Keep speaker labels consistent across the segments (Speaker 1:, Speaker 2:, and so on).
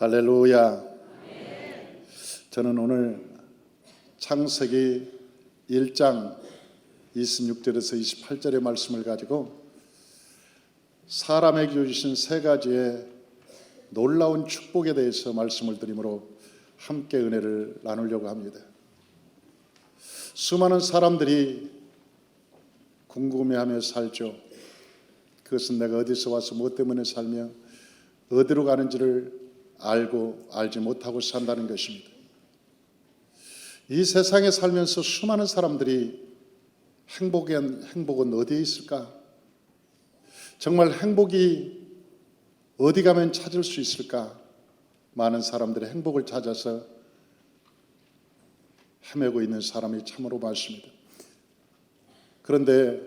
Speaker 1: 할렐루야. 저는 오늘 창세기 1장 26절에서 28절의 말씀을 가지고 사람에게 주신 세 가지의 놀라운 축복에 대해서 말씀을 드리므로 함께 은혜를 나누려고 합니다. 수많은 사람들이 궁금해하며 살죠. 그것은 내가 어디서 와서 무엇 때문에 살며 어디로 가는지를 알고 알지 못하고 산다는 것입니다. 이 세상에 살면서 수많은 사람들이 행복은 어디에 있을까? 정말 행복이 어디 가면 찾을 수 있을까? 많은 사람들이 행복을 찾아서 헤매고 있는 사람이 참으로 많습니다. 그런데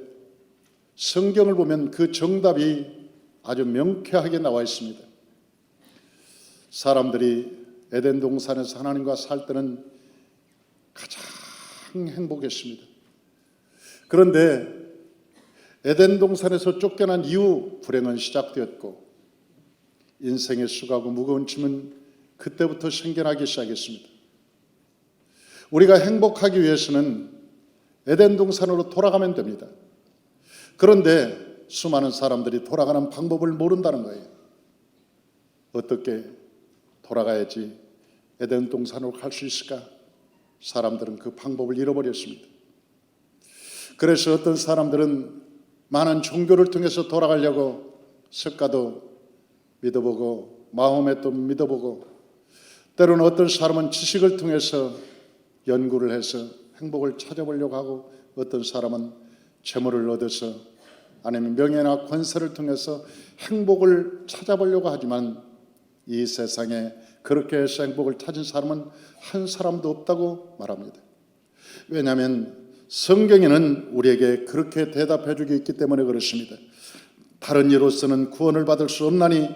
Speaker 1: 성경을 보면 그 정답이 아주 명쾌하게 나와 있습니다. 사람들이 에덴 동산에서 하나님과 살 때는 가장 행복했습니다. 그런데 에덴 동산에서 쫓겨난 이후 불행은 시작되었고 인생의 수고하고 무거운 짐은 그때부터 생겨나기 시작했습니다. 우리가 행복하기 위해서는 에덴 동산으로 돌아가면 됩니다. 그런데 수많은 사람들이 돌아가는 방법을 모른다는 거예요. 어떻게 돌아가야지 에덴 동산으로 갈 수 있을까? 사람들은 그 방법을 잃어버렸습니다. 그래서 어떤 사람들은 많은 종교를 통해서 돌아가려고 석가도 믿어보고 마호메도 믿어보고 때로는 어떤 사람은 지식을 통해서 연구를 해서 행복을 찾아보려고 하고 어떤 사람은 재물을 얻어서 아니면 명예나 권세를 통해서 행복을 찾아보려고 하지만 이 세상에 그렇게 해서 행복을 찾은 사람은 한 사람도 없다고 말합니다. 왜냐하면 성경에는 우리에게 그렇게 대답해 주고 있기 때문에 그렇습니다. 다른 이로서는 구원을 받을 수 없나니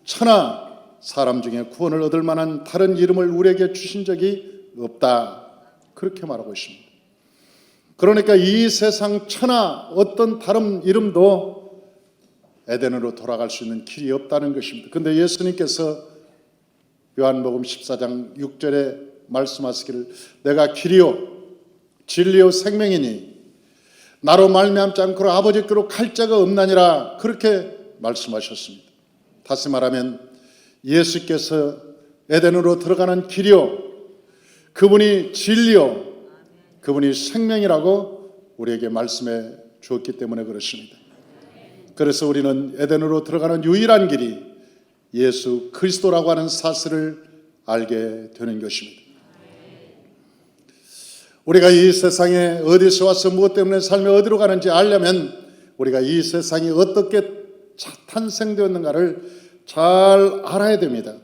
Speaker 1: 천하 사람 중에 구원을 얻을 만한 다른 이름을 우리에게 주신 적이 없다. 그렇게 말하고 있습니다. 그러니까 이 세상 천하 어떤 다른 이름도 에덴으로 돌아갈 수 있는 길이 없다는 것입니다. 그런데 예수님께서 요한복음 14장 6절에 말씀하시기를 내가 길이요 진리요 생명이니 나로 말미암지 않고는 아버지께로 갈 자가 없나니라 그렇게 말씀하셨습니다. 다시 말하면 예수께서 에덴으로 들어가는 길이요 그분이 진리요 그분이 생명이라고 우리에게 말씀해 주었기 때문에 그렇습니다. 그래서 우리는 에덴으로 들어가는 유일한 길이 예수 그리스도라고 하는 사실을 알게 되는 것입니다. 우리가 이 세상에 어디서 와서 무엇 때문에 살며 어디로 가는지 알려면 우리가 이 세상이 어떻게 탄생되었는가를 잘 알아야 됩니다.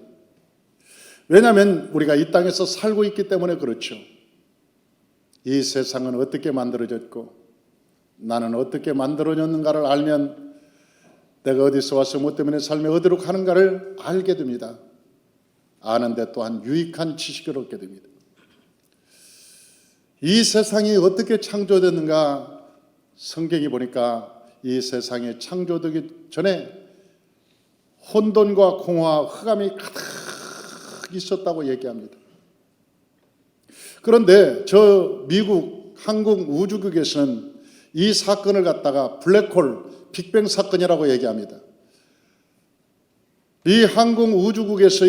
Speaker 1: 왜냐하면 우리가 이 땅에서 살고 있기 때문에 그렇죠. 이 세상은 어떻게 만들어졌고 나는 어떻게 만들어졌는가를 알면 내가 어디서 와서 무엇 때문에 살며 어디로 가는가를 알게 됩니다. 아는데 또한 유익한 지식을 얻게 됩니다. 이 세상이 어떻게 창조됐는가 성경이 보니까 이 세상이 창조되기 전에 혼돈과 공허와 흑암이 가득 있었다고 얘기합니다. 그런데 저 미국 항공우주국에서는 이 사건을 갖다가 블랙홀 빅뱅 사건이라고 얘기합니다. 이 항공우주국에서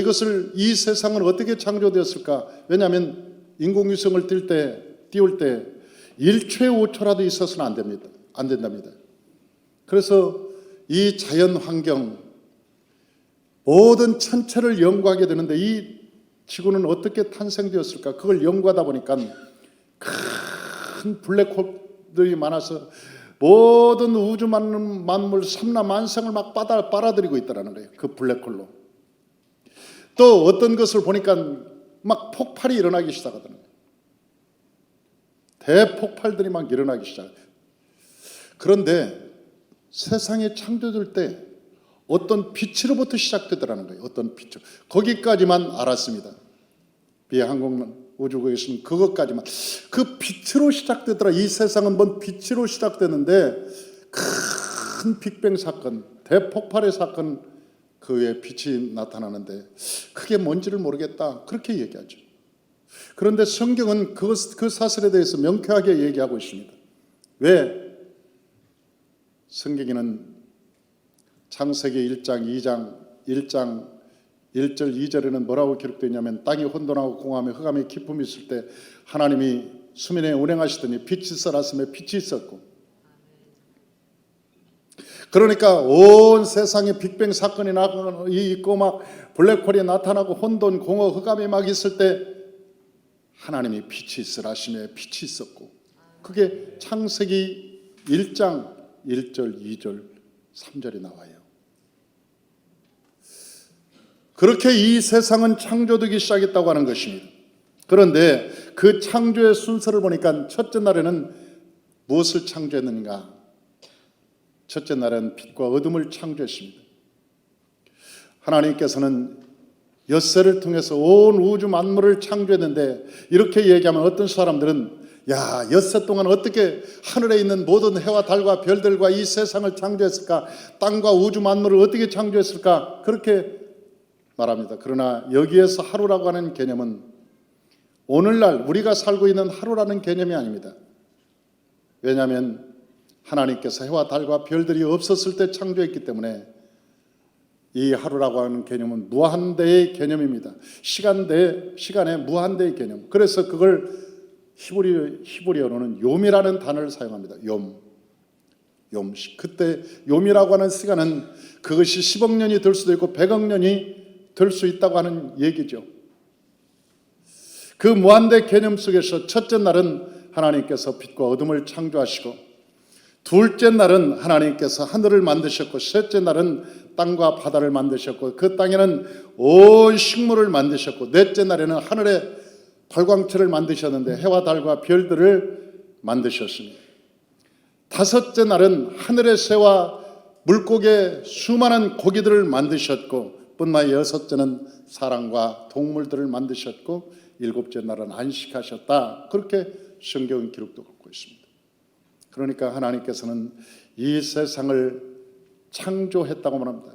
Speaker 1: 이 세상은 어떻게 창조되었을까? 왜냐하면 인공위성을 띄울 때 1초의 5초라도 있어서는 안 된답니다. 그래서 이 자연 환경 모든 천체를 연구하게 되는데 이 지구는 어떻게 탄생되었을까? 그걸 연구하다 보니까 큰 블랙홀들이 많아서 모든 우주 만물 삼라 만상을 막 빨아들이고 있다는 거예요. 그 블랙홀로. 또 어떤 것을 보니까 막 폭발이 일어나기 시작하더라고요. 대폭발들이 막 일어나기 시작해요. 그런데 세상에 창조될 때 어떤 빛으로부터 시작되더라는 거예요. 어떤 빛으로. 거기까지만 알았습니다. 비항공 우주국에서는 그것까지만 그 빛으로 시작되더라. 이 세상은 뭔 빛으로 시작되는데 큰 빅뱅 사건, 대폭발의 사건 그 위에 빛이 나타나는데 그게 뭔지를 모르겠다, 그렇게 얘기하죠. 그런데 성경은 그 사실에 대해서 명쾌하게 얘기하고 있습니다. 왜? 성경에는 창세기 1장 1절 2절에는 뭐라고 기록되어 있냐면, 땅이 혼돈하고 공허하며 흑암의 깊음이 있을 때 하나님이 수면에 운행하시더니 빛이 있으라으며 빛이 있었고, 그러니까 온 세상에 빅뱅 사건이 있고 막 블랙홀이 나타나고 혼돈 공허 흑암이 막 있을 때 하나님이 빛이 있으라시며 빛이 있었고, 그게 창세기 1장 1절 2절 3절이 나와요. 그렇게 이 세상은 창조되기 시작했다고 하는 것입니다. 그런데 그 창조의 순서를 보니까 첫째 날에는 무엇을 창조했는가? 첫째 날은 빛과 어둠을 창조했습니다. 하나님께서는 엿새를 통해서 온 우주 만물을 창조했는데, 이렇게 얘기하면 어떤 사람들은 야, 엿새 동안 어떻게 하늘에 있는 모든 해와 달과 별들과 이 세상을 창조했을까? 땅과 우주 만물을 어떻게 창조했을까? 그렇게 말합니다. 그러나 여기에서 하루라고 하는 개념은 오늘날 우리가 살고 있는 하루라는 개념이 아닙니다. 왜냐하면 하나님께서 해와 달과 별들이 없었을 때 창조했기 때문에 이 하루라고 하는 개념은 무한대의 개념입니다. 시간의 무한대의 개념. 그래서 그걸 히브리어로는 욤이라는 단어를 사용합니다. 욤. 그때 욤이라고 하는 시간은 그것이 10억 년이 될 수도 있고 100억 년이 될 수 있다고 하는 얘기죠. 그 무한대 개념 속에서 첫째 날은 하나님께서 빛과 어둠을 창조하시고, 둘째 날은 하나님께서 하늘을 만드셨고, 셋째 날은 땅과 바다를 만드셨고, 그 땅에는 온 식물을 만드셨고, 넷째 날에는 하늘의 발광체를 만드셨는데 해와 달과 별들을 만드셨습니다. 다섯째 날은 하늘의 새와 물고기의 수많은 고기들을 만드셨고, 뿐만 아니라 여섯째는 사람과 동물들을 만드셨고, 일곱째 날은 안식하셨다. 그렇게 성경은 기록도 갖고 있습니다. 그러니까 하나님께서는 이 세상을 창조했다고 말합니다.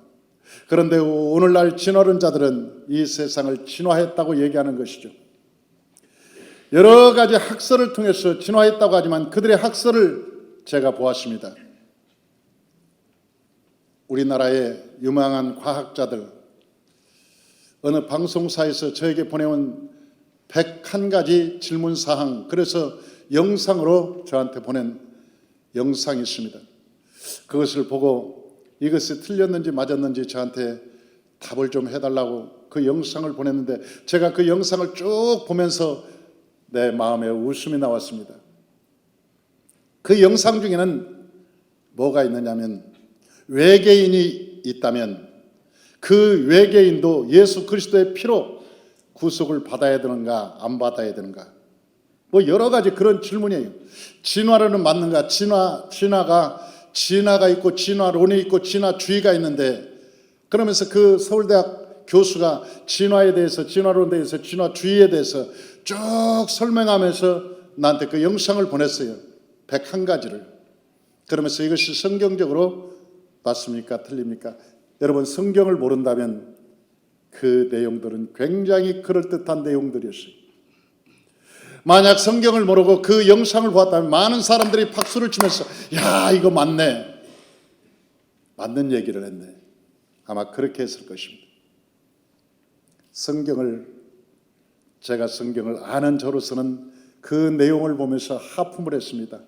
Speaker 1: 그런데 오늘날 진화론자들은 이 세상을 진화했다고 얘기하는 것이죠. 여러 가지 학설을 통해서 진화했다고 하지만 그들의 학설을 제가 보았습니다. 우리나라의 유명한 과학자들, 어느 방송사에서 저에게 보내온 101가지 질문사항, 그래서 영상으로 저한테 보낸 영상이 있습니다. 그것을 보고 이것이 틀렸는지 맞았는지 저한테 답을 좀 해달라고 그 영상을 보냈는데, 제가 그 영상을 쭉 보면서 내 마음에 웃음이 나왔습니다. 그 영상 중에는 뭐가 있느냐면, 외계인이 있다면 그 외계인도 예수 그리스도의 피로 구속을 받아야 되는가 안 받아야 되는가, 뭐 여러 가지 그런 질문이에요. 진화론은 맞는가? 진화가 있고 진화론이 있고 진화주의가 있는데, 그러면서 그 서울대학 교수가 진화에 대해서, 진화론에 대해서, 진화주의에 대해서 쭉 설명하면서 나한테 그 영상을 보냈어요. 101가지를. 그러면서 이것이 성경적으로 맞습니까? 틀립니까? 여러분, 성경을 모른다면 그 내용들은 굉장히 그럴듯한 내용들이었어요. 만약 성경을 모르고 그 영상을 보았다면 많은 사람들이 박수를 치면서 야, 이거 맞네, 맞는 얘기를 했네, 아마 그렇게 했을 것입니다. 제가 성경을 아는 저로서는 그 내용을 보면서 하품을 했습니다.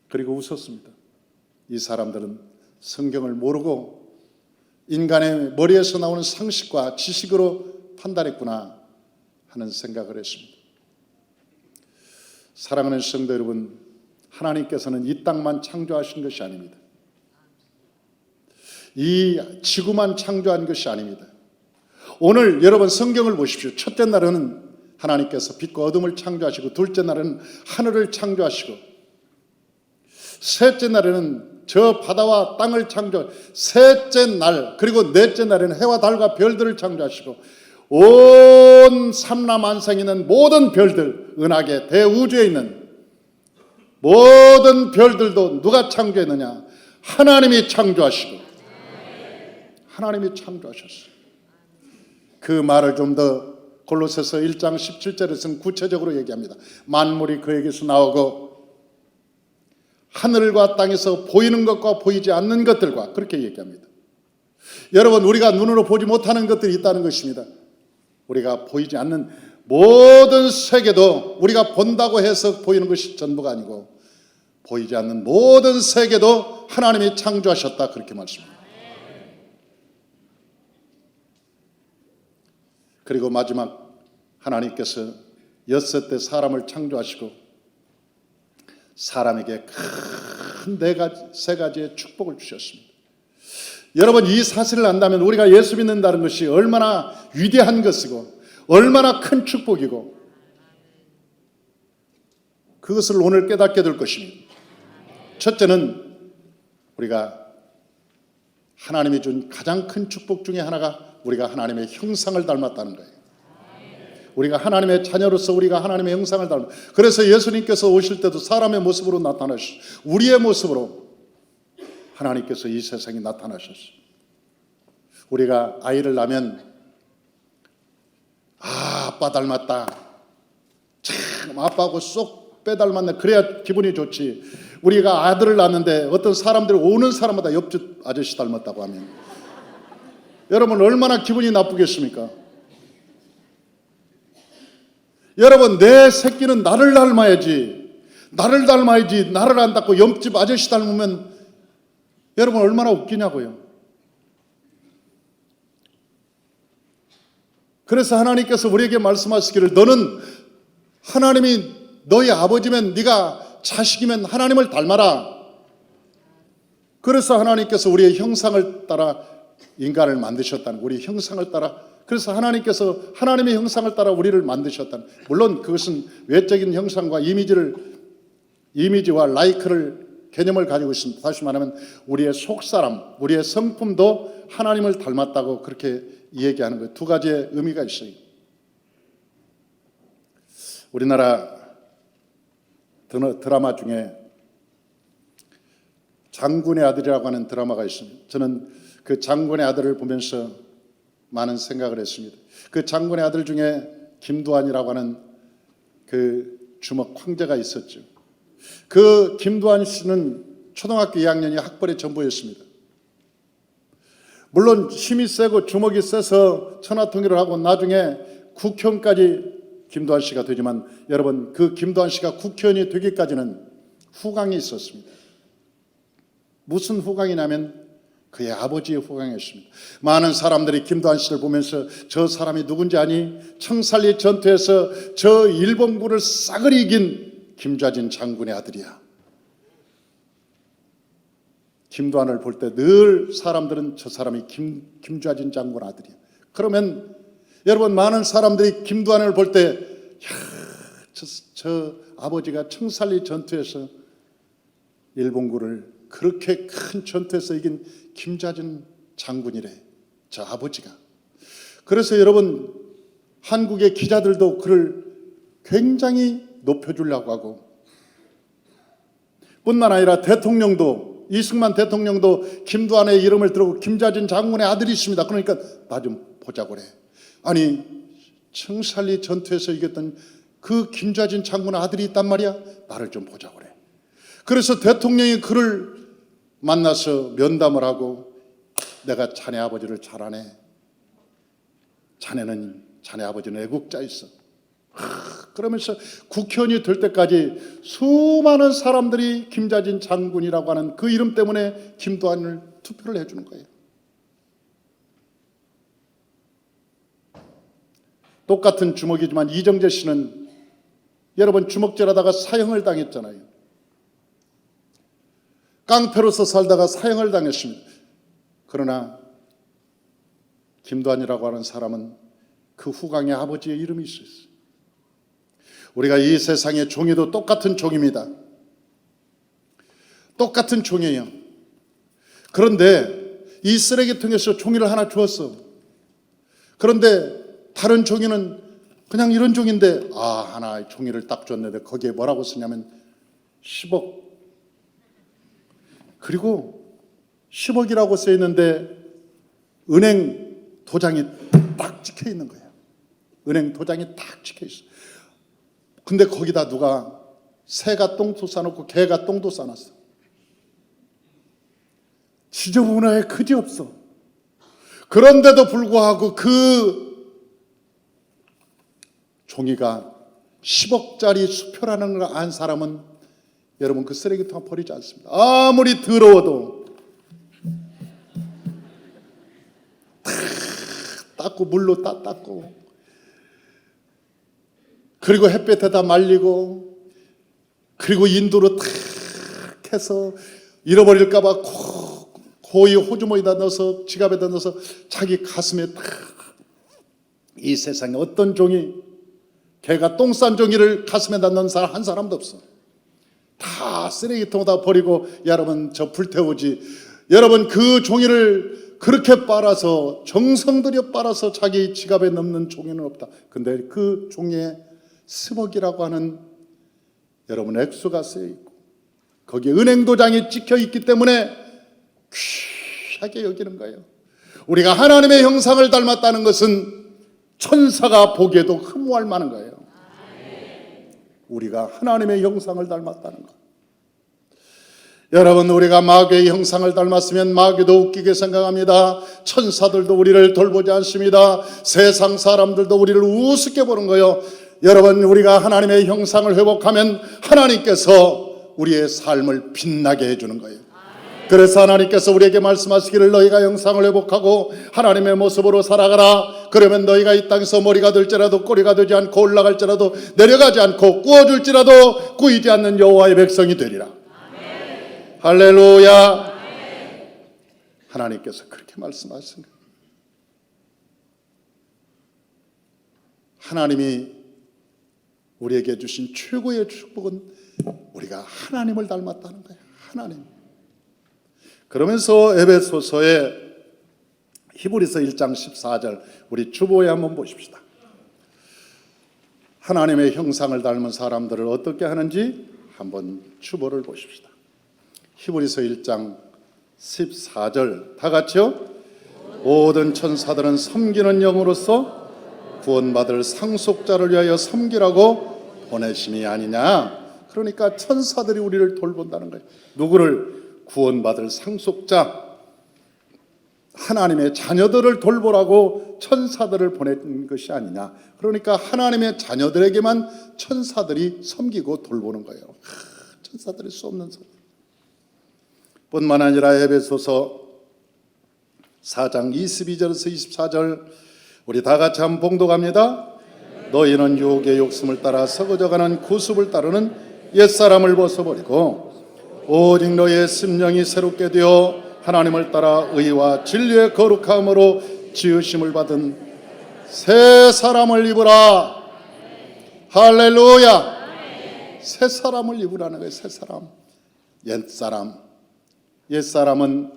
Speaker 1: 그리고 웃었습니다. 이 사람들은 성경을 모르고 인간의 머리에서 나오는 상식과 지식으로 판단했구나 하는 생각을 했습니다. 사랑하는 성도 여러분, 하나님께서는 이 땅만 창조하신 것이 아닙니다. 이 지구만 창조한 것이 아닙니다. 오늘 여러분 성경을 보십시오. 첫째 날은 하나님께서 빛과 어둠을 창조하시고, 둘째 날은 하늘을 창조하시고, 셋째 날에는 저 바다와 땅을 셋째 날, 그리고 넷째 날에는 해와 달과 별들을 창조하시고, 온 삼라만상에 있는 모든 별들, 은하계 대우주에 있는 모든 별들도 누가 창조했느냐? 하나님이 창조하시고, 하나님이 창조하셨어요. 그 말을 좀 더 골로새서 1장 17절에서는 구체적으로 얘기합니다. 만물이 그에게서 나오고 하늘과 땅에서 보이는 것과 보이지 않는 것들과 그렇게 얘기합니다. 여러분, 우리가 눈으로 보지 못하는 것들이 있다는 것입니다. 우리가 보이지 않는 모든 세계도 우리가 본다고 해서 보이는 것이 전부가 아니고 보이지 않는 모든 세계도 하나님이 창조하셨다, 그렇게 말씀합니다. 그리고 마지막 하나님께서 6때 사람을 창조하시고 사람에게 큰 세 가지의 축복을 주셨습니다. 여러분, 이 사실을 안다면 우리가 예수 믿는다는 것이 얼마나 위대한 것이고 얼마나 큰 축복이고 그것을 오늘 깨닫게 될 것입니다. 첫째는 우리가 하나님이 준 가장 큰 축복 중에 하나가 우리가 하나님의 형상을 닮았다는 거예요. 우리가 하나님의 자녀로서 우리가 하나님의 형상을 닮았다. 그래서 예수님께서 오실 때도 사람의 모습으로 나타나셨어요. 우리의 모습으로 하나님께서 이 세상에 나타나셨어요. 우리가 아이를 낳으면 아빠 닮았다, 참 아빠하고 쏙 빼닮았네, 그래야 기분이 좋지. 우리가 아들을 낳는데 어떤 사람들이 오는 사람마다 옆집 아저씨 닮았다고 하면 여러분 얼마나 기분이 나쁘겠습니까? 여러분, 내 새끼는 나를 닮아야지, 나를 안 닮고 옆집 아저씨 닮으면 여러분 얼마나 웃기냐고요. 그래서 하나님께서 우리에게 말씀하시기를 너는 하나님이 너희 아버지면 네가 자식이면 하나님을 닮아라. 그래서 하나님께서 우리의 형상을 따라 인간을 만드셨다는, 우리 형상을 따라, 그래서 하나님께서 하나님의 형상을 따라 우리를 만드셨다는, 물론 그것은 외적인 형상과 이미지와 라이크를 개념을 가지고 있습니다. 다시 말하면 우리의 속사람, 우리의 성품도 하나님을 닮았다고 그렇게 얘기하는 거예요. 두 가지의 의미가 있어요. 우리나라 드라마 중에 장군의 아들이라고 하는 드라마가 있습니다. 저는 그 장군의 아들을 보면서 많은 생각을 했습니다. 그 장군의 아들 중에 김두한이라고 하는 그 주먹 황제가 있었죠. 그 김두한 씨는 초등학교 2학년이 학벌의 전부였습니다. 물론 힘이 세고 주먹이 세서 천하통일을 하고 나중에 국회의원까지 김두한 씨가 되지만 여러분, 그 김두한 씨가 국회의원이 되기까지는 후광이 있었습니다. 무슨 후광이냐면 그의 아버지의 후광이었습니다. 많은 사람들이 김두한 씨를 보면서 저 사람이 누군지 아니? 청살리 전투에서 저 일본군을 싸그리 이긴 김좌진 장군의 아들이야. 김두한을 볼 때 늘 사람들은 저 사람이 김좌진 장군 아들이야. 그러면 여러분, 많은 사람들이 김두한을 볼 때 저 아버지가 청살리 전투에서 일본군을 그렇게 큰 전투에서 이긴 김좌진 장군이래, 저 아버지가. 그래서 여러분, 한국의 기자들도 그를 굉장히 높여주려고 하고, 뿐만 아니라 대통령도, 이승만 대통령도 김두한의 이름을 들고 김좌진 장군의 아들이 있습니다. 그러니까 나 좀 보자고 그래. 아니, 청살리 전투에서 이겼던 그 김좌진 장군의 아들이 있단 말이야? 나를 좀 보자고 그래. 그래서 대통령이 그를 만나서 면담을 하고 내가 자네 아버지를 잘 아네. 자네 아버지는 애국자였어. 그러면서 국회의원이 될 때까지 수많은 사람들이 김좌진 장군이라고 하는 그 이름 때문에 김두한을 투표를 해주는 거예요. 똑같은 주먹이지만 이정재 씨는 여러분 주먹질하다가 사형을 당했잖아요. 깡패로서 살다가 사형을 당했습니다. 그러나 김두한이라고 하는 사람은 그 후광의 아버지의 이름이 있었어요. 우리가 이 세상의 종이도 똑같은 종입니다. 똑같은 종이에요. 그런데 이 쓰레기통에서 종이를 하나 주었어. 그런데 다른 종이는 그냥 이런 종인데 하나 종이를 딱 줬는데 거기에 뭐라고 쓰냐면 10억. 그리고 10억이라고 써 있는데 은행 도장이 딱 찍혀 있는 거예요. 은행 도장이 딱 찍혀 있어. 근데 거기다 누가 새가 똥도 싸놓고 개가 똥도 싸놨어. 지저분해 그지없어. 그런데도 불구하고 그 종이가 10억짜리 수표라는 걸 안 사람은 여러분 그 쓰레기통 버리지 않습니다. 아무리 더러워도 닦고 물로 닦고 그리고 햇볕에다 말리고 그리고 인도로 탁 해서 잃어버릴까봐 고이 호주머니에다 넣어서 지갑에다 넣어서 자기 가슴에 탁. 이 세상에 어떤 종이 개가 똥 싼 종이를 가슴에다 넣은 사람 한 사람도 없어. 다 쓰레기통에다 버리고 여러분 저 불태우지. 여러분 그 종이를 그렇게 빨아서 정성 들여 빨아서 자기 지갑에 넣는 종이는 없다. 근데 그 종이에 10억이라고 하는 여러분 액수가 쓰여 있고 거기에 은행 도장이 찍혀 있기 때문에 귀하게 여기는 거예요. 우리가 하나님의 형상을 닮았다는 것은 천사가 보기에도 흠모할 만한 거예요. 우리가 하나님의 형상을 닮았다는 것. 여러분 우리가 마귀의 형상을 닮았으면 마귀도 웃기게 생각합니다. 천사들도 우리를 돌보지 않습니다. 세상 사람들도 우리를 우습게 보는 거예요. 여러분 우리가 하나님의 형상을 회복하면 하나님께서 우리의 삶을 빛나게 해주는 거예요. 그래서 하나님께서 우리에게 말씀하시기를 너희가 형상을 회복하고 하나님의 모습으로 살아가라. 그러면 너희가 이 땅에서 머리가 될지라도 꼬리가 되지 않고 올라갈지라도 내려가지 않고 구워줄지라도 구이지 않는 여호와의 백성이 되리라. 아멘. 할렐루야. 아멘. 하나님께서 그렇게 말씀하신 거예요. 하나님이 우리에게 주신 최고의 축복은 우리가 하나님을 닮았다는 거예요. 하나님. 그러면서 에베소서의 히브리서 1장 14절 우리 주보에 한번 보십시다. 하나님의 형상을 닮은 사람들을 어떻게 하는지 한번 주보를 보십시다. 히브리서 1장 14절 다 같이요. 모든 천사들은 섬기는 영으로서 구원받을 상속자를 위하여 섬기라고 보내심이 아니냐. 그러니까 천사들이 우리를 돌본다는 거예요. 누구를? 구원받을 상속자, 하나님의 자녀들을 돌보라고 천사들을 보낸 것이 아니냐. 그러니까 하나님의 자녀들에게만 천사들이 섬기고 돌보는 거예요. 천사들이 수 없는 소리. 뿐만 아니라 에베소서 4장 22절에서 24절 우리 다 같이 한번 봉독합니다. 너희는 유혹의 욕심을 따라 썩어져가는 구습을 따르는 옛사람을 벗어버리고 오직 너희의 심령이 새롭게 되어 하나님을 따라 의와 진리의 거룩함으로 지으심을 받은 새 사람을 입으라. 할렐루야. 새 사람을 입으라는 거예요. 새 사람. 옛사람. 옛사람은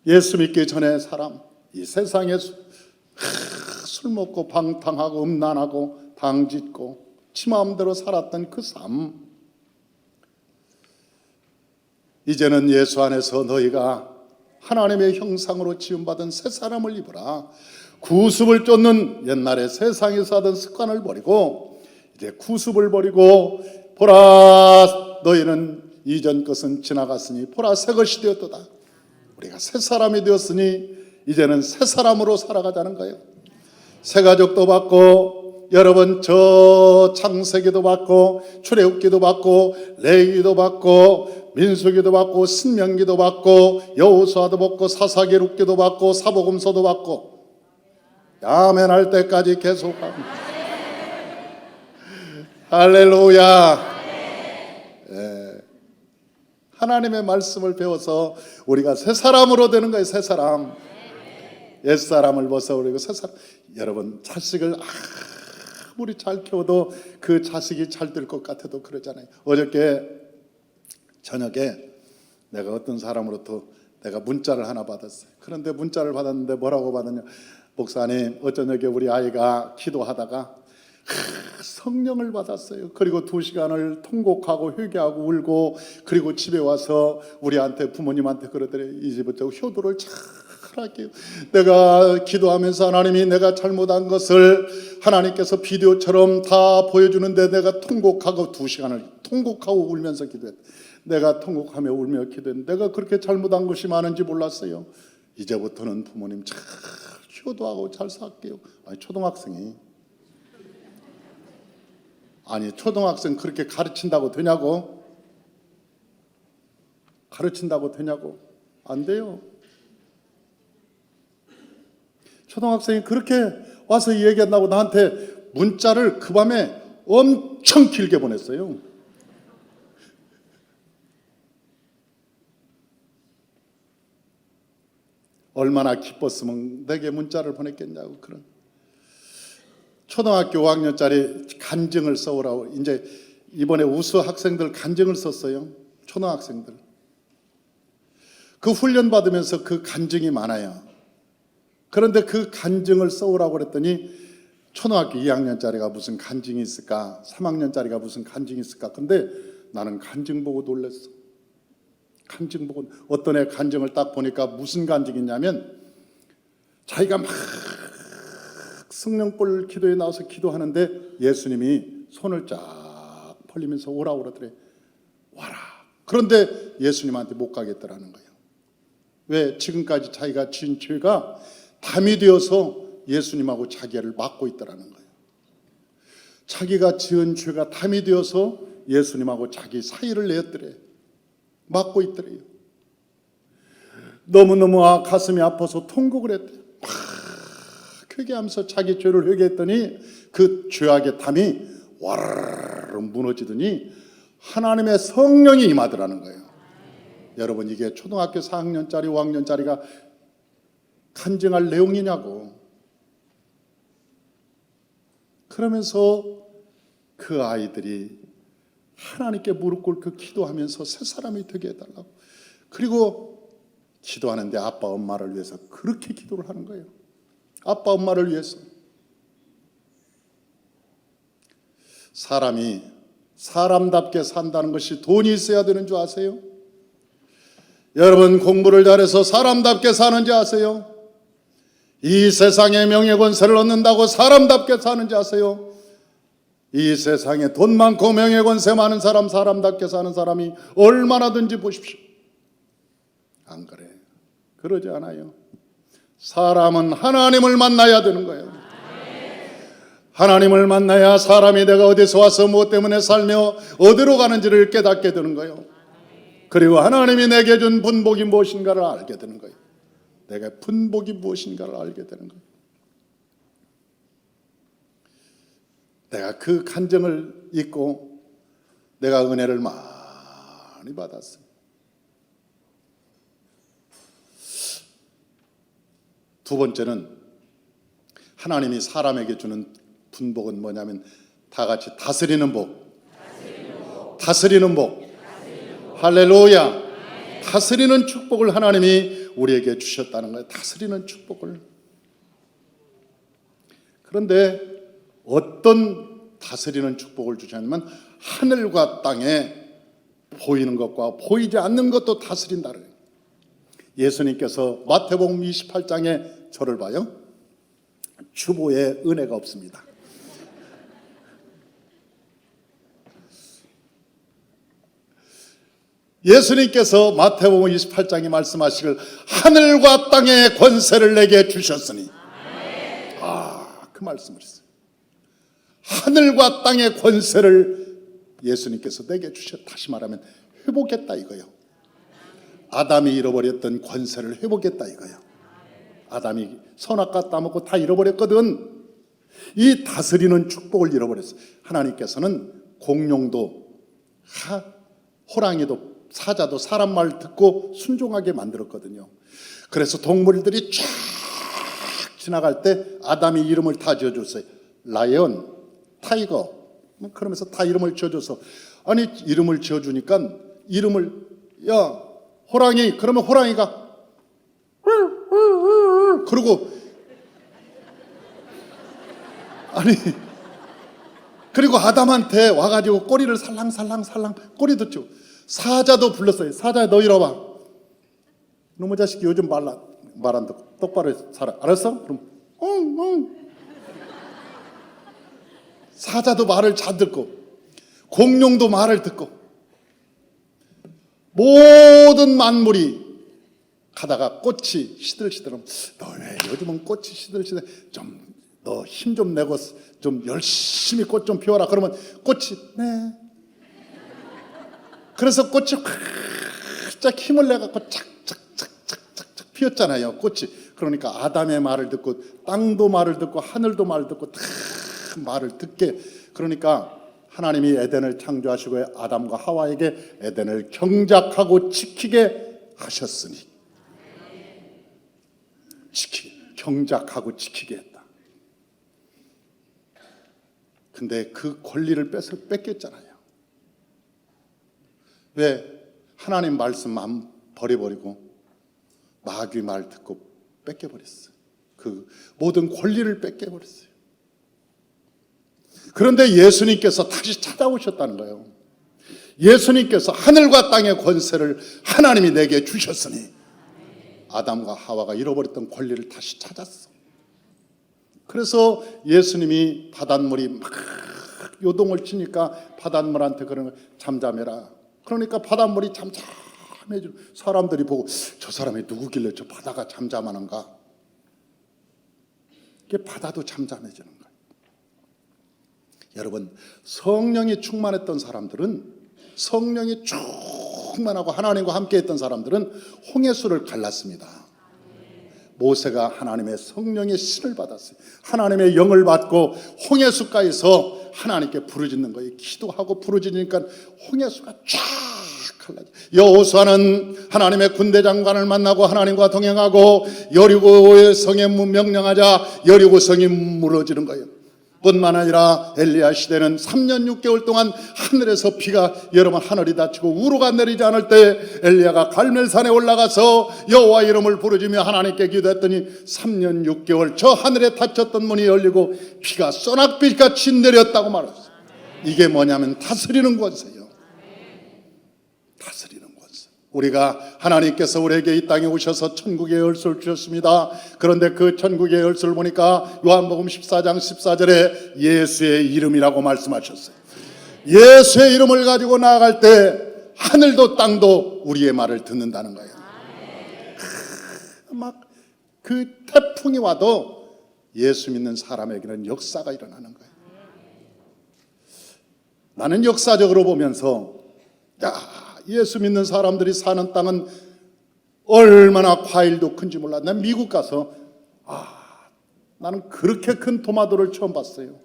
Speaker 1: 예수 믿기 전의 사람. 이 세상에 술 먹고 방탕하고 음란하고 당짓고 지 마음대로 살았던 그 삶. 이제는 예수 안에서 너희가 하나님의 형상으로 지음받은 새 사람을 입으라. 구습을 쫓는 옛날에 세상에서 하던 습관을 버리고 이제 구습을 버리고 보라 너희는 이전 것은 지나갔으니 보라 새 것이 되었도다. 우리가 새 사람이 되었으니 이제는 새 사람으로 살아가자는 거예요. 새 가족도 받고 여러분 저 창세기도 받고 출애굽기도 받고 레위기도 받고 민수기도 받고 신명기도 받고 여호수아도 받고 사사기록기도 받고 사복음서도 받고 아멘 할 때까지 계속합니다. 할렐루야. 예. 하나님의 말씀을 배워서 우리가 새 사람으로 되는 거예요. 새 사람. 옛 사람을 벗어버리고 새 사람. 여러분 자식을 아무리 잘 키워도 그 자식이 잘 될 것 같아도 그러잖아요. 어저께 저녁에 내가 어떤 사람으로부터 내가 문자를 하나 받았어요. 그런데 문자를 받았는데 뭐라고 받았냐. 목사님 어저녁에 우리 아이가 기도하다가 성령을 받았어요. 그리고 2시간을 통곡하고 회개하고 울고 그리고 집에 와서 우리한테 부모님한테 그러더래. 이제부터 효도를 잘 할게요. 내가 기도하면서 하나님이 내가 잘못한 것을 하나님께서 비디오처럼 다 보여주는데 내가 통곡하고 2시간을 통곡하고 울면서 기도했다. 내가 통곡하며 울며 기도했는데 내가 그렇게 잘못한 것이 많은지 몰랐어요. 이제부터는 부모님 잘 효도하고 잘 살게요. 아니 초등학생이 초등학생 그렇게 가르친다고 되냐고? 가르친다고 되냐고? 안 돼요. 초등학생이 그렇게 와서 얘기한다고 나한테 문자를 그 밤에 엄청 길게 보냈어요. 얼마나 기뻤으면 내게 문자를 보냈겠냐고. 그런 초등학교 5학년짜리 간증을 써오라고. 이제 이번에 우수 학생들 간증을 썼어요. 초등학생들. 그 훈련 받으면서 그 간증이 많아요. 그런데 그 간증을 써오라고 그랬더니 초등학교 2학년짜리가 무슨 간증이 있을까? 3학년짜리가 무슨 간증이 있을까? 근데 나는 간증 보고 놀랐어. 간증 보고 어떤 애 간증을 딱 보니까 무슨 간증이냐면 자기가 막 성령불 기도에 나와서 기도하는데 예수님이 손을 쫙 벌리면서 오라고 그러더래. 와라. 그런데 예수님한테 못 가겠더라는 거예요. 왜? 지금까지 자기가 지은 죄가 담이 되어서 예수님하고 자기를 막고 있더라는 거예요. 자기가 지은 죄가 담이 되어서 예수님하고 자기 사이를 내었더래. 막고 있더래요. 너무너무 가슴이 아파서 통곡을 했대요. 막 회개하면서 자기 죄를 회개했더니 그 죄악의 담이 와르르 무너지더니 하나님의 성령이 임하더라는 거예요. 여러분 이게 초등학교 4학년짜리 5학년짜리가 간증할 내용이냐고. 그러면서 그 아이들이 하나님께 무릎 꿇고 기도하면서 새 사람이 되게 해달라고. 그리고 기도하는데 아빠 엄마를 위해서 그렇게 기도를 하는 거예요. 아빠 엄마를 위해서. 사람이 사람답게 산다는 것이 돈이 있어야 되는 줄 아세요? 여러분 공부를 잘해서 사람답게 사는지 아세요? 이 세상에 명예권세를 얻는다고 사람답게 사는지 아세요? 이 세상에 돈 많고 명예권세 많은 사람, 사람답게 사는 사람이 얼마나든지 보십시오. 안 그래? 그러지 않아요. 사람은 하나님을 만나야 되는 거예요. 하나님을 만나야 사람이 내가 어디서 와서 무엇 때문에 살며 어디로 가는지를 깨닫게 되는 거예요. 그리고 하나님이 내게 준 분복이 무엇인가를 알게 되는 거예요. 내가 분복이 무엇인가를 알게 되는 거예요. 내가 그 간증을 잊고 내가 은혜를 많이 받았어요. 두 번째는 하나님이 사람에게 주는 분복은 뭐냐면 다 같이 다스리는 복. 다스리는 복. 할렐루야. 다스리는 축복을 하나님이 우리에게 주셨다는 거예요. 다스리는 축복을. 그런데 어떤 다스리는 축복을 주셨냐면 하늘과 땅에 보이는 것과 보이지 않는 것도 다스린다는 거예요. 예수님께서 마태복음 28장에 저를 봐요. 주보에 은혜가 없습니다. 예수님께서 마태복음 28장에 말씀하시길 하늘과 땅의 권세를 내게 주셨으니 그 말씀을 했어요. 하늘과 땅의 권세를 예수님께서 내게 주셨다. 다시 말하면 회복했다 이거예요. 아담이 잃어버렸던 권세를 회복했다 이거예요. 아담이 선악과 따먹고 다 잃어버렸거든. 이 다스리는 축복을 잃어버렸어요. 하나님께서는 공룡도 호랑이도 사자도 사람 말 듣고 순종하게 만들었거든요. 그래서 동물들이 쫙 지나갈 때 아담이 이름을 다 지어줬어요. 라이언, 타이거, 그러면서 다 이름을 지어줘서 아니 이름을 지어주니까 이름을 야 호랑이 그러면 호랑이가 그리고 아니 그리고 아담한테 와가지고 꼬리를 살랑살랑 꼬리 듣죠. 사자도 불렀어요. 사자 너 이리 와봐. 너무 자식이 요즘 말라. 말 안 듣고 똑바로 살아. 알았어? 그럼 응. 사자도 말을 잘 듣고 공룡도 말을 듣고 모든 만물이 가다가 꽃이 시들시들하면 너 왜 요즘은 꽃이 시들시들 좀 너 힘 좀 내고 좀 열심히 꽃 좀 피워라. 그러면 꽃이 네. 그래서 꽃이 활짝 힘을 내갖고 착착착착착 피었잖아요. 꽃이. 그러니까 아담의 말을 듣고 땅도 말을 듣고 하늘도 말을 듣고 다 말을 듣게. 그러니까 하나님이 에덴을 창조하시고 아담과 하와에게 에덴을 경작하고 지키게 하셨으니 경작하고 지키게 했다. 근데 그 권리를 뺏겼잖아요. 왜? 하나님 말씀 안 버려버리고 마귀 말 듣고 뺏겨버렸어요. 그 모든 권리를 뺏겨버렸어요. 그런데 예수님께서 다시 찾아오셨다는 거예요. 예수님께서 하늘과 땅의 권세를 하나님이 내게 주셨으니 아담과 하와가 잃어버렸던 권리를 다시 찾았어. 그래서 예수님이 바닷물이 막 요동을 치니까 바닷물한테 그러는 잠잠해라. 그러니까 바닷물이 잠잠해지고 사람들이 보고 저 사람이 누구길래 저 바다가 잠잠하는가. 이게 바다도 잠잠해지는 거예요. 여러분, 성령이 충만했던 사람들은, 성령이 충만하고 하나님과 함께 했던 사람들은 홍해수를 갈랐습니다. 모세가 하나님의 성령의 신을 받았어요. 하나님의 영을 받고 홍해수가에서 하나님께 부르짖는 거예요. 기도하고 부르짖으니까 홍해수가 쫙 갈라져. 여호수아는 하나님의 군대 장관을 만나고 하나님과 동행하고 여리고의 성에 명령하자 여리고 성이 무너지는 거예요. 뿐만 아니라 엘리야 시대는 3년 6개월 동안 하늘에서 비가 여러분 하늘이 닫히고 우루가 내리지 않을 때 엘리야가 갈멜산에 올라가서 여호와 이름을 부르짖며 하나님께 기도했더니 3년 6개월 저 하늘에 닫혔던 문이 열리고 비가 소낙비같이 내렸다고 말했어요. 이게 뭐냐면 다스리는 권세예요. 다스리는 권세. 우리가 하나님께서 우리에게 이 땅에 오셔서 천국의 열쇠를 주셨습니다. 그런데 그 천국의 열쇠를 보니까 요한복음 14장 14절에 예수의 이름이라고 말씀하셨어요. 예수의 이름을 가지고 나아갈 때 하늘도 땅도 우리의 말을 듣는다는 거예요. 막 그 태풍이 와도 예수 믿는 사람에게는 역사가 일어나는 거예요. 나는 역사적으로 보면서 예수 믿는 사람들이 사는 땅은 얼마나 과일도 큰지 몰라. 난 미국 가서 나는 그렇게 큰 토마토를 처음 봤어요.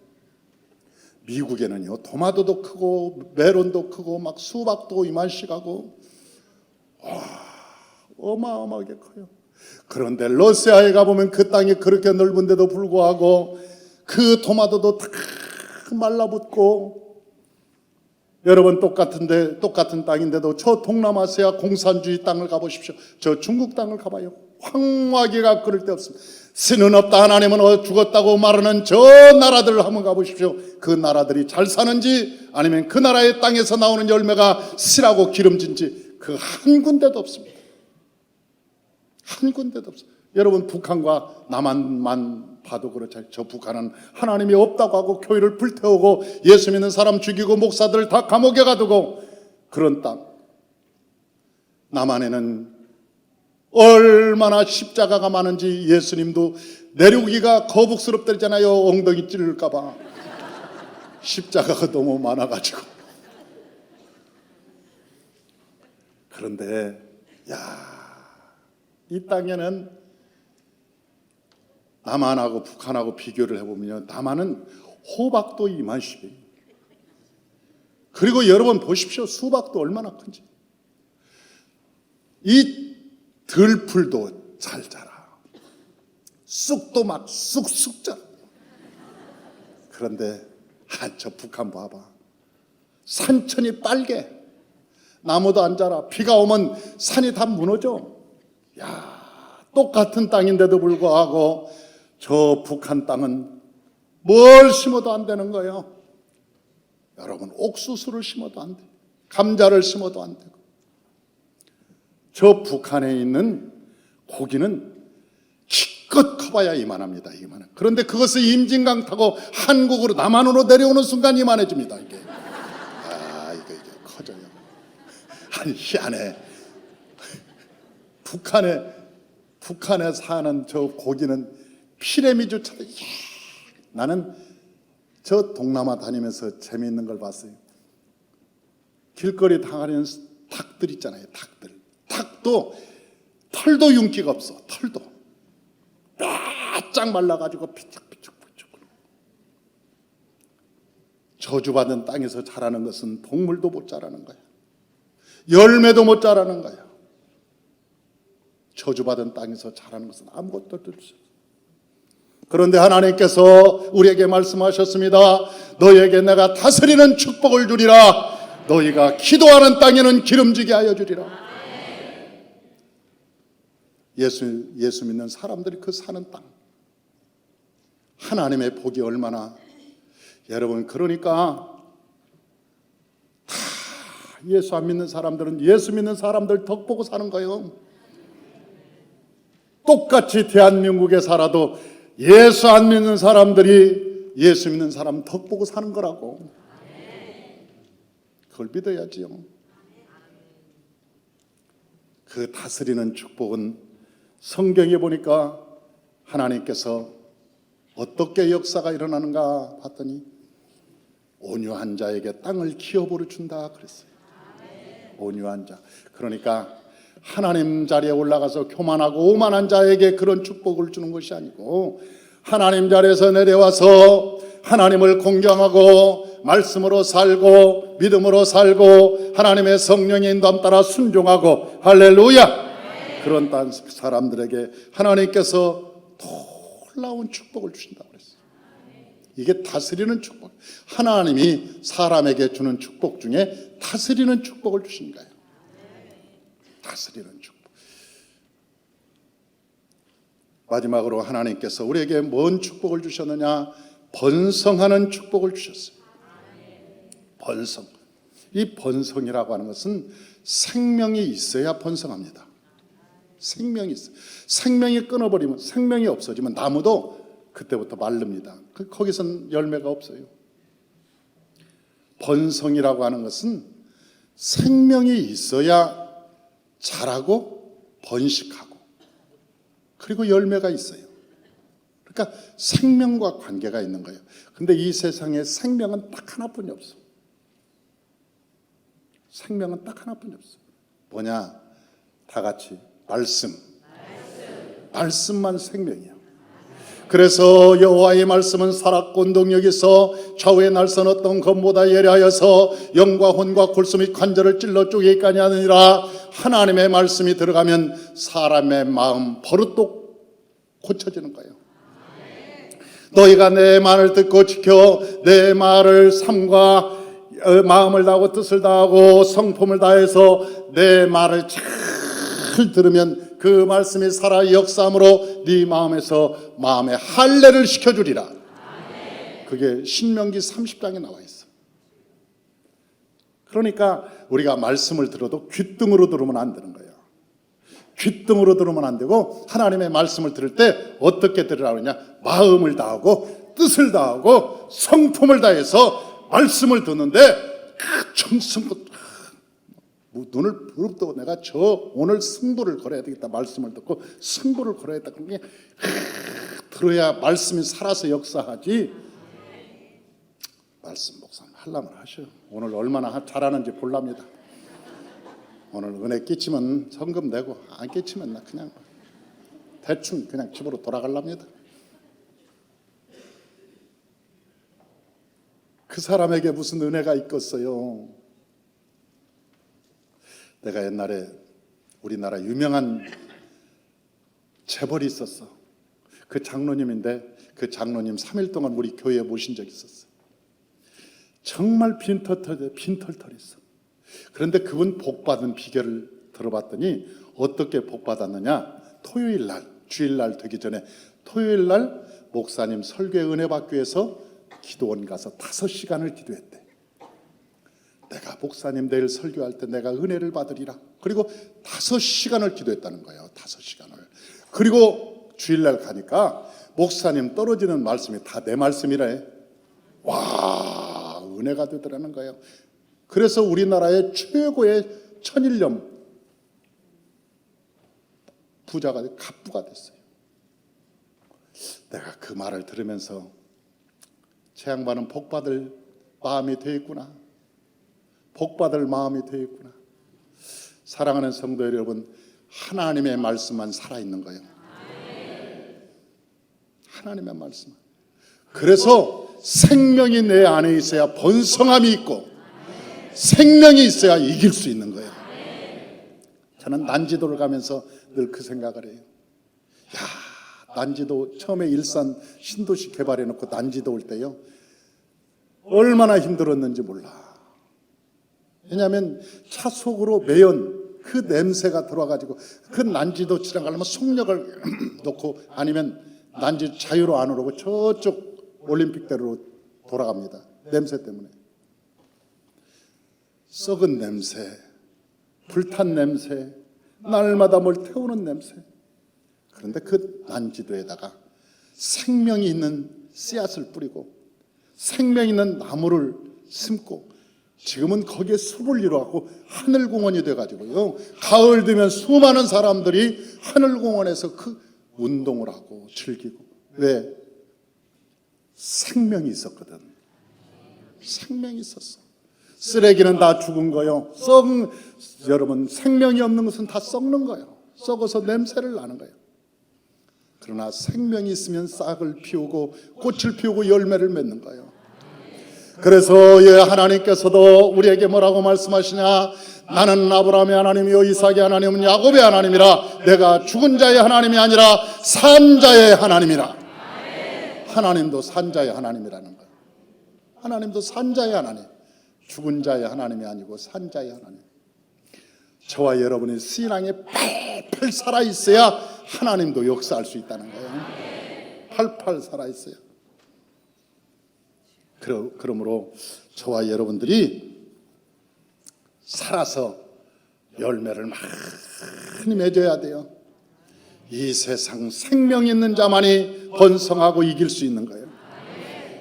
Speaker 1: 미국에는요 토마토도 크고 메론도 크고 막 수박도 이만씩 하고 어마어마하게 커요. 그런데 러시아에 가보면 그 땅이 그렇게 넓은데도 불구하고 그 토마토도 다 말라붙고, 여러분 똑같은 땅인데도 저 동남아시아 공산주의 땅을 가보십시오. 저 중국 땅을 가봐요. 황무하기가 그럴 데 없습니다. 신은 없다 하나님은 죽었다고 말하는 저 나라들을 한번 가보십시오. 그 나라들이 잘 사는지 아니면 그 나라의 땅에서 나오는 열매가 실하고 기름진지 그 한 군데도 없습니다. 한 군데도 없어요. 여러분 북한과 남한만 봐도 그렇죠. 저 북한은 하나님이 없다고 하고 교회를 불태우고 예수 믿는 사람 죽이고 목사들 다 감옥에 가두고 그런 땅. 남한에는 얼마나 십자가가 많은지 예수님도 내려오기가 거북스럽다잖아요. 엉덩이 찔릴까 봐. 십자가가 너무 많아가지고. 그런데 이 땅에는 남한하고 북한하고 비교를 해보면 남한은 호박도 이만씩이에요. 그리고 여러분 보십시오. 수박도 얼마나 큰지. 이 들풀도 잘 자라. 쑥도 막 쑥쑥 자라. 그런데 저 북한 봐봐. 산천이 빨개. 나무도 안 자라. 비가 오면 산이 다 무너져. 똑같은 땅인데도 불구하고 저 북한 땅은 뭘 심어도 안 되는 거예요. 여러분 옥수수를 심어도 안 돼. 감자를 심어도 안 되고. 저 북한에 있는 고기는 봐야 이만합니다. 이만한. 그런데 그것을 임진강 타고 한국으로 남한으로 내려오는 순간 이만해집니다. 이게 이게 커져요. 아니 희한해. 북한에 사는 저 고기는 피레미주처럼. 나는 저 동남아 다니면서 재미있는 걸 봤어요. 길거리 다니는 닭들 있잖아요. 닭도 털도 윤기가 없어. 털도 바짝 말라가지고 피쩍피쩍. 저주받은 땅에서 자라는 것은 동물도 못 자라는 거야. 열매도 못 자라는 거야. 저주받은 땅에서 자라는 것은 아무것도 없어. 그런데 하나님께서 우리에게 말씀하셨습니다. 너에게 내가 다스리는 축복을 주리라. 너희가 기도하는 땅에는 기름지게 하여 주리라. 예수 믿는 사람들이 그 사는 땅, 하나님의 복이 얼마나. 여러분, 그러니까 다 예수 안 믿는 사람들은 예수 믿는 사람들 덕 보고 사는 거예요. 똑같이 대한민국에 살아도 예수 안 믿는 사람들이 예수 믿는 사람 덕 보고 사는 거라고. 그걸 믿어야지요. 그 다스리는 축복은 성경에 보니까 하나님께서 어떻게 역사가 일어나는가 봤더니 온유한 자에게 땅을 기업으로 준다 그랬어요. 온유한 자. 그러니까 하나님 자리에 올라가서 교만하고 오만한 자에게 그런 축복을 주는 것이 아니고 하나님 자리에서 내려와서 하나님을 공경하고 말씀으로 살고 믿음으로 살고 하나님의 성령의 인도함 따라 순종하고 할렐루야. 그런 사람들에게 하나님께서 놀라운 축복을 주신다고 그랬어요. 이게 다스리는 축복. 하나님이 사람에게 주는 축복 중에 다스리는 축복을 주신 거예요. 다스리는 축복. 마지막으로 하나님께서 우리에게 뭔 축복을 주셨느냐? 번성하는 축복을 주셨어요. 번성. 이 번성이라고 하는 것은 생명이 있어야 번성합니다. 생명이 있어요. 생명이 끊어버리면, 생명이 없어지면 나무도 그때부터 마릅니다. 거기선 열매가 없어요. 번성이라고 하는 것은 생명이 있어야 자라고 번식하고 그리고 열매가 있어요. 그러니까 생명과 관계가 있는 거예요. 근데 이 세상에 생명은 딱 하나뿐이 없어. 생명은 딱 하나뿐이 없어. 뭐냐? 다 같이 말씀만 생명이야. 그래서 여호와의 말씀은 살았고 운동력이 있어 좌우의 날선 어떤 검보다 예리하여서 영과 혼과 골수 및 관절을 찔러 쪼개기까지 하느니라. 하나님의 말씀이 들어가면 사람의 마음 버릇도 고쳐지는 거예요. 너희가 내 말을 듣고 지켜 내 말을 삼과 마음을 다하고 뜻을 다하고 성품을 다해서 내 말을 잘 들으면 그 말씀이 살아 역사함으로 네 마음에서 마음의 할례를 시켜주리라. 그게 신명기 30장에 나와 있어. 그러니까 우리가 말씀을 들어도 귓등으로 들으면 안 되는 거예요. 귓등으로 들으면 안 되고 하나님의 말씀을 들을 때 어떻게 들으라고 하냐? 마음을 다하고 뜻을 다하고 성품을 다해서 말씀을 듣는데 정성껏 눈을 부릅뜨고 내가 오늘 승부를 걸어야 되겠다. 말씀을 듣고 승부를 걸어야겠다. 그런 게 들어야 말씀이 살아서 역사하지. 말씀 목사님 하려면 하셔. 오늘 얼마나 잘하는지 볼랍니다. 오늘 은혜 끼치면 성금 내고 안 끼치면 나 그냥 대충 그냥 집으로 돌아가랍니다. 그 사람에게 무슨 은혜가 있겠어요? 내가 옛날에 우리나라 유명한 재벌이 있었어. 그 장로님인데 그 장로님 3일 동안 우리 교회에 모신 적이 있었어. 정말 빈털털했어. 그런데 그분 복받은 비결을 들어봤더니 어떻게 복받았느냐? 토요일날, 주일날 되기 전에 토요일날 목사님 설교에 은혜 받기 위해서 기도원 가서 5시간을 기도했대. 내가 목사님 내일 설교할 때 내가 은혜를 받으리라. 그리고 5시간을 기도했다는 거예요. 5시간을. 그리고 주일날 가니까 목사님 떨어지는 말씀이 다 내 말씀이래. 와, 은혜가 되더라는 거예요. 그래서 우리나라의 최고의 천일염 부자가 갑부가 됐어요. 내가 그 말을 들으면서 제 양반은 복받을 마음이 되어 있구나. 복받을 마음이 되어 있구나. 사랑하는 성도 여러분, 하나님의 말씀만 살아있는 거예요. 하나님의 말씀. 그래서 생명이 내 안에 있어야 번성함이 있고 생명이 있어야 이길 수 있는 거예요. 저는 난지도를 가면서 늘 그 생각을 해요. 야, 난지도 처음에 일산 신도시 개발해놓고 난지도 올 때요, 얼마나 힘들었는지 몰라. 왜냐하면 차 속으로 매연 그 냄새가 들어와가지고 그 난지도 지나가려면 속력을 놓고 아니면 난지 자유로 안 오르고 저쪽 올림픽대로 돌아갑니다. 냄새 때문에. 썩은 냄새, 불탄 냄새, 날마다 뭘 태우는 냄새. 그런데 그 난지도에다가 생명이 있는 씨앗을 뿌리고 생명 있는 나무를 심고 지금은 거기에 숲을 이루어갖고 하늘공원이 돼가지고요, 가을 되면 수많은 사람들이 하늘공원에서 그 운동을 하고 즐기고. 왜? 생명이 있었거든. 생명이 있었어. 쓰레기는 다 죽은 거요. 여러분, 생명이 없는 것은 다 썩는 거예요. 썩어서 냄새를 나는 거예요. 그러나 생명이 있으면 싹을 피우고 꽃을 피우고 열매를 맺는 거예요. 그래서 하나님께서도 우리에게 뭐라고 말씀하시냐? 나는 아브라함의 하나님이요 이삭의 하나님은 야곱의 하나님이라. 내가 죽은 자의 하나님이 아니라 산 자의 하나님이라. 하나님도 산 자의 하나님이라는 거예요. 하나님도 산 자의 하나님. 죽은 자의 하나님이 아니고 산 자의 하나님. 저와 여러분의 신앙에 팔팔 살아있어야 하나님도 역사할 수 있다는 거예요. 팔팔 살아있어요. 그러므로 저와 여러분들이 살아서 열매를 많이 맺어야 돼요. 이 세상 생명 있는 자만이 번성하고 이길 수 있는 거예요.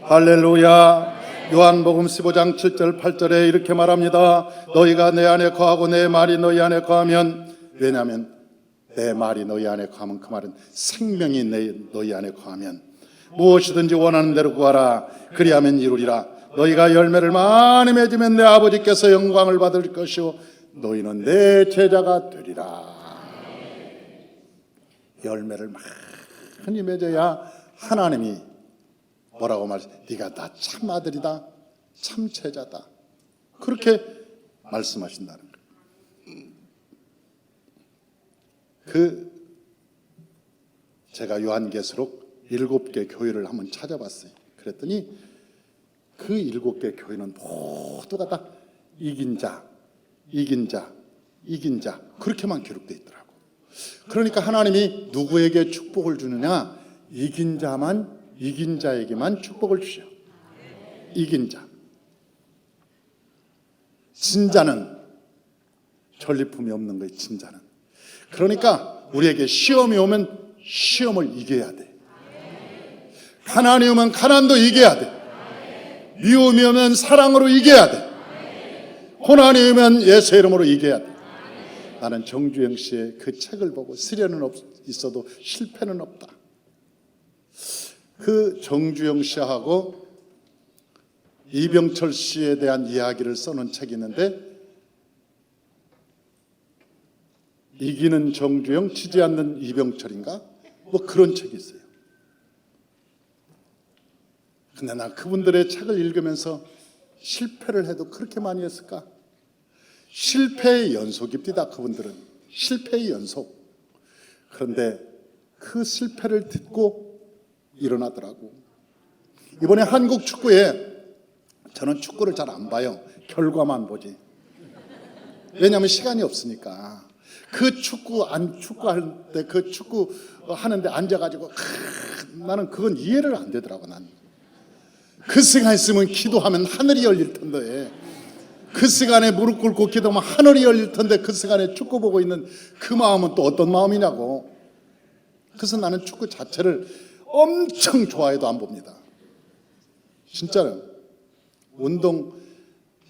Speaker 1: 할렐루야. 요한복음 15장 7절 8절에 이렇게 말합니다. 너희가 내 안에 거하고 내 말이 너희 안에 거하면, 왜냐하면 내 말이 너희 안에 거하면, 그 말은 생명이 너희 안에 거하면 무엇이든지 원하는 대로 구하라. 그리하면 이루리라. 너희가 열매를 많이 맺으면 내 아버지께서 영광을 받을 것이요 너희는 내 제자가 되리라. 열매를 많이 맺어야 하나님이 뭐라고 말씀? 네가 나 참 아들이다, 참 제자다, 그렇게 말씀하신다는 거예요. 제가 요한계시록 7개 교회를 한번 찾아봤어요. 그랬더니 그 7개 교회는 모두가 다 이긴 자, 이긴 자, 이긴 자, 그렇게만 기록되어 있더라고. 그러니까 하나님이 누구에게 축복을 주느냐? 이긴 자에게만 축복을 주셔. 이긴 자. 진자는 전리품이 없는 거예요. 진자는. 그러니까 우리에게 시험이 오면 시험을 이겨야 돼. 가난이 오면 가난도 이겨야 돼. 미움이 오면 사랑으로 이겨야 돼. 고난이 오면 예수의 이름으로 이겨야 돼. 나는 정주영 씨의 그 책을 보고 시련은 있어도 실패는 없다. 그 정주영 씨하고 이병철 씨에 대한 이야기를 써놓은 책이 있는데, 이기는 정주영, 지지 않는 이병철인가? 뭐 그런 책이 있어요. 근데 난 그분들의 책을 읽으면서 실패를 해도 그렇게 많이 했을까? 실패의 연속입니다. 그분들은 실패의 연속. 그런데 그 실패를 듣고 일어나더라고. 이번에 한국 축구에, 저는 축구를 잘 안 봐요. 결과만 보지. 왜냐하면 시간이 없으니까. 그 축구할 때, 그 축구 하는데 앉아가지고 나는 그건 이해를 안 되더라고. 난 그 시간 있으면 기도하면 하늘이 열릴 텐데, 그 시간에 무릎 꿇고 기도하면 하늘이 열릴 텐데, 그 시간에 축구 보고 있는 그 마음은 또 어떤 마음이냐고. 그래서 나는 축구 자체를 엄청 좋아해도 안 봅니다. 진짜로.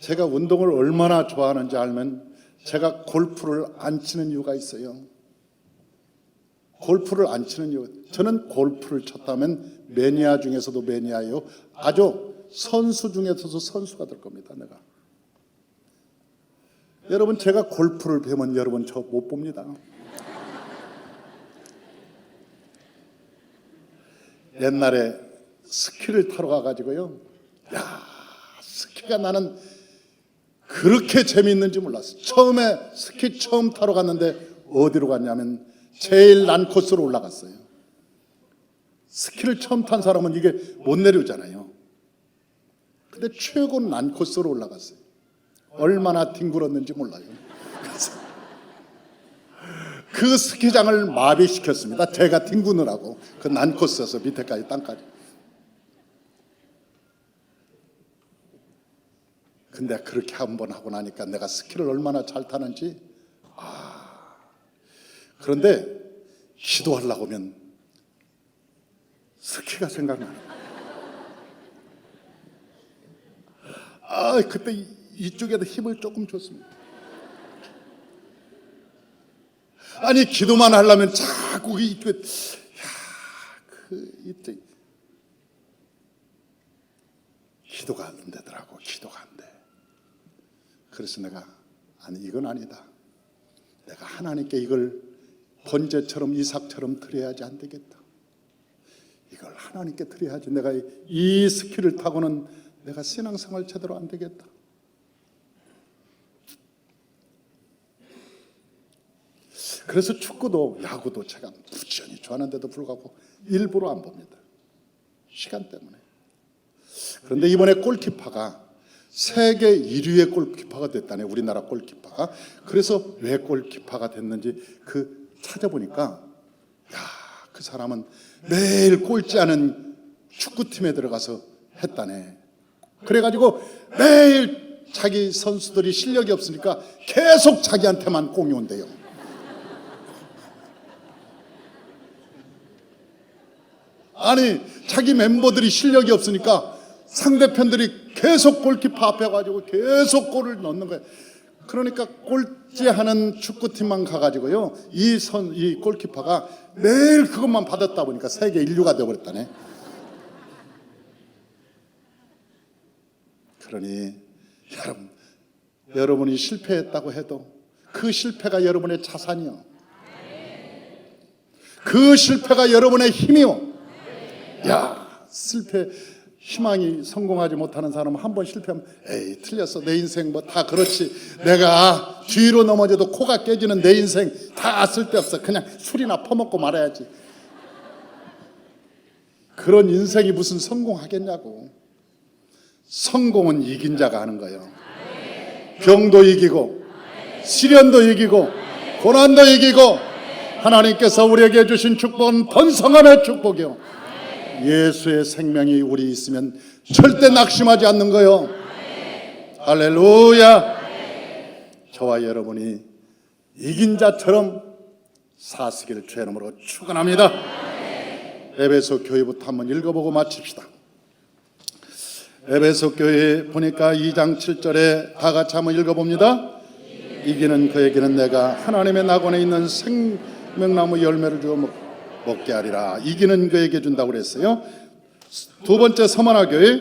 Speaker 1: 제가 운동을 얼마나 좋아하는지 알면 제가 골프를 안 치는 이유가 있어요. 골프를 안 치는 이유. 저는 골프를 쳤다면 매니아 중에서도 매니아예요. 아주 선수 중에서도 선수가 될 겁니다. 내가. 여러분, 제가 골프를 배우면 여러분 저 못 봅니다. 옛날에 스키를 타러 가가지고요. 스키가 나는 그렇게 재미있는지 몰랐어요. 처음에 스키 처음 타러 갔는데 어디로 갔냐면 제일 난 코스로 올라갔어요. 스키를 처음 탄 사람은 이게 못 내려오잖아요. 근데 최고 난 코스로 올라갔어요. 얼마나 뒹굴었는지 몰라요. 그래서 그 스키장을 마비시켰습니다. 제가 뒹구느라고. 그 난 코스에서 밑에까지 땅까지. 근데 그렇게 한번 하고 나니까 내가 스키를 얼마나 잘 타는지. 그런데 기도하려고 하면 스키가 생각나요. 그때 이쪽에도 힘을 조금 줬습니다. 아니, 기도만 하려면 자꾸 이쪽에, 이때 기도가 안 되더라고. 기도가 안 돼. 그래서 내가, 아니, 이건 아니다. 내가 하나님께 이걸 번제처럼 이삭처럼 드려야지 안 되겠다. 이걸 하나님께 드려야지. 내가 이 스키를 타고는 내가 신앙생활 제대로 안 되겠다. 그래서 축구도 야구도 제가 부지런히 좋아하는데도 불구하고 일부러 안 봅니다. 시간 때문에. 그런데 이번에 골키퍼가 세계 1위의 골키퍼가 됐다네. 우리나라 골키퍼가. 그래서 왜 골키퍼가 됐는지 찾아보니까 그 사람은 매일 꼴찌하는 축구팀에 들어가서 했다네. 그래가지고 매일 자기 선수들이 실력이 없으니까 계속 자기한테만 공이 온대요. 아니, 자기 멤버들이 실력이 없으니까 상대편들이 계속 골키퍼 앞에 가지고 계속 골을 넣는 거예요. 그러니까 꼴찌하는 축구팀만 가가지고요, 이 골키퍼가 매일 그것만 받았다 보니까 세계 인류가 되어버렸다네. 그러니 여러분이 실패했다고 해도 그 실패가 여러분의 자산이요. 그 실패가 여러분의 힘이요. 희망이 성공하지 못하는 사람은 한 번 실패하면 에이, 틀렸어. 내 인생 뭐 다 그렇지. 내가 뒤로 넘어져도 코가 깨지는 내 인생 다 쓸데없어. 그냥 술이나 퍼먹고 말아야지. 그런 인생이 무슨 성공하겠냐고. 성공은 이긴 자가 하는 거예요. 병도 이기고 시련도 이기고 고난도 이기고 하나님께서 우리에게 주신 축복은 번성함의 축복이요. 예수의 생명이 우리 있으면 절대 낙심하지 않는 거요. 할렐루야. 저와 여러분이 이긴 자처럼 사시기를 주의 이름으로 축원합니다. 에베소 교회부터 한번 읽어보고 마칩시다. 에베소 교회 보니까 2장 7절에 다 같이 한번 읽어봅니다. 이기는 그에게는 내가 하나님의 낙원에 있는 생명나무 열매를 주어 먹게 하리라. 이기는 그에게 준다고 그랬어요. 두 번째 서머나 교회,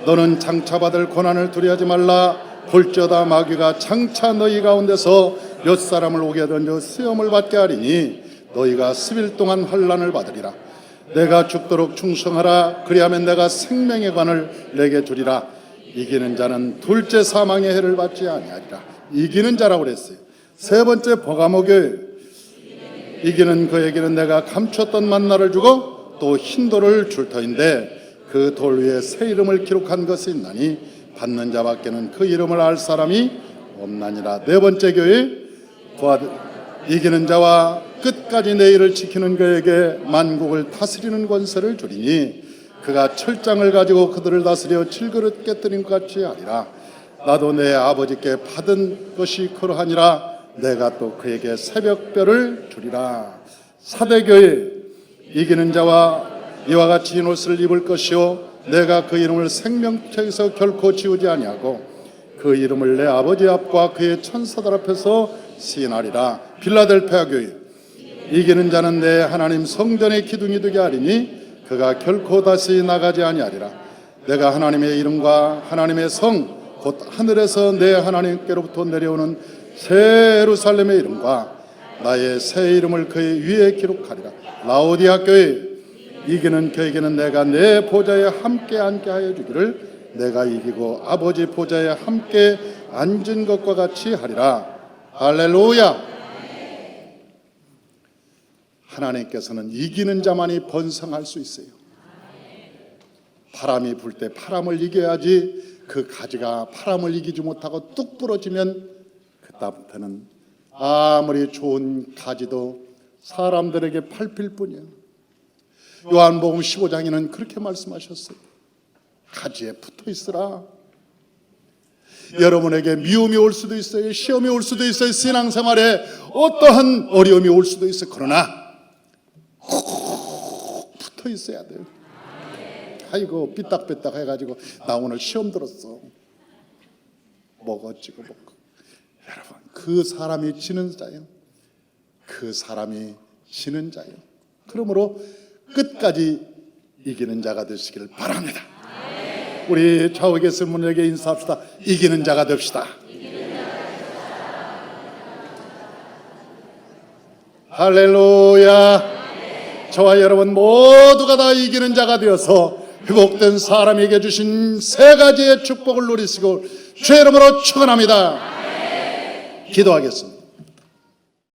Speaker 1: 너는 장차 받을 고난을 두려워하지 말라. 볼지어다 마귀가 장차 너희 가운데서 몇 사람을 오게 던져 시험을 받게 하리니 너희가 10일 동안 환난을 받으리라. 내가 죽도록 충성하라. 그리하면 내가 생명의 관을 내게 주리라. 이기는 자는 둘째 사망의 해를 받지 아니하리라. 이기는 자라고 그랬어요. 세 번째 버가모 교회, 이기는 그에게는 내가 감췄던 만나를 주고 또 흰돌을 줄 터인데 그 돌 위에 새 이름을 기록한 것이 있나니 받는 자밖에는 그 이름을 알 사람이 없나니라. 네 번째 교회, 이기는 자와 끝까지 내 일을 지키는 그에게 만국을 다스리는 권세를 주리니 그가 철장을 가지고 그들을 다스려 질그릇 깨뜨린 것 같이 하리라. 나도 내 아버지께 받은 것이 그러하니라. 내가 또 그에게 새벽별을 주리라. 사대교회, 이기는 자와 이와 같이 흰 옷을 입을 것이요 내가 그 이름을 생명책에서 결코 지우지 아니하고 그 이름을 내 아버지 앞과 그의 천사들 앞에서 시인하리라. 빌라델피아 교회, 이기는 자는 내 하나님 성전의 기둥이 되게 하리니 그가 결코 다시 나가지 아니하리라. 내가 하나님의 이름과 하나님의 성 곧 하늘에서 내 하나님께로부터 내려오는 새 예루살렘의 이름과 나의 새 이름을 그의 위에 기록하리라. 라오디아 교회, 이기는 그에게는 내가 내 보좌에 함께 앉게 하여 주기를 내가 이기고 아버지 보좌에 함께 앉은 것과 같이 하리라. 할렐루야. 하나님께서는 이기는 자만이 번성할 수 있어요. 바람이 불 때 바람을 이겨야지. 그 가지가 바람을 이기지 못하고 뚝 부러지면 그다음부터는 아무리 좋은 가지도 사람들에게 밟힐 뿐이에요. 요한복음 15장에는 그렇게 말씀하셨어요. 가지에 붙어 있으라. 여러분에게 미움이 올 수도 있어요. 시험이 올 수도 있어요. 신앙생활에 어떠한 어려움이 올 수도 있어요. 그러나 꼭 붙어 있어야 돼요. 아이고 삐딱삐딱 해가지고 나 오늘 시험 들었어. 뭐가 어찌고 뭐고. 여러분, 그 사람이 지는 자예요. 그 사람이 지는 자예요. 그러므로 끝까지 이기는 자가 되시길 바랍니다. 우리 좌우에 계신 분에게 인사합시다. 이기는 자가 됩시다. 할렐루야. 저와 여러분 모두가 다 이기는 자가 되어서 회복된 사람에게 주신 세 가지의 축복을 누리시고 주의 이름으로 축원합니다. 기도하겠습니다.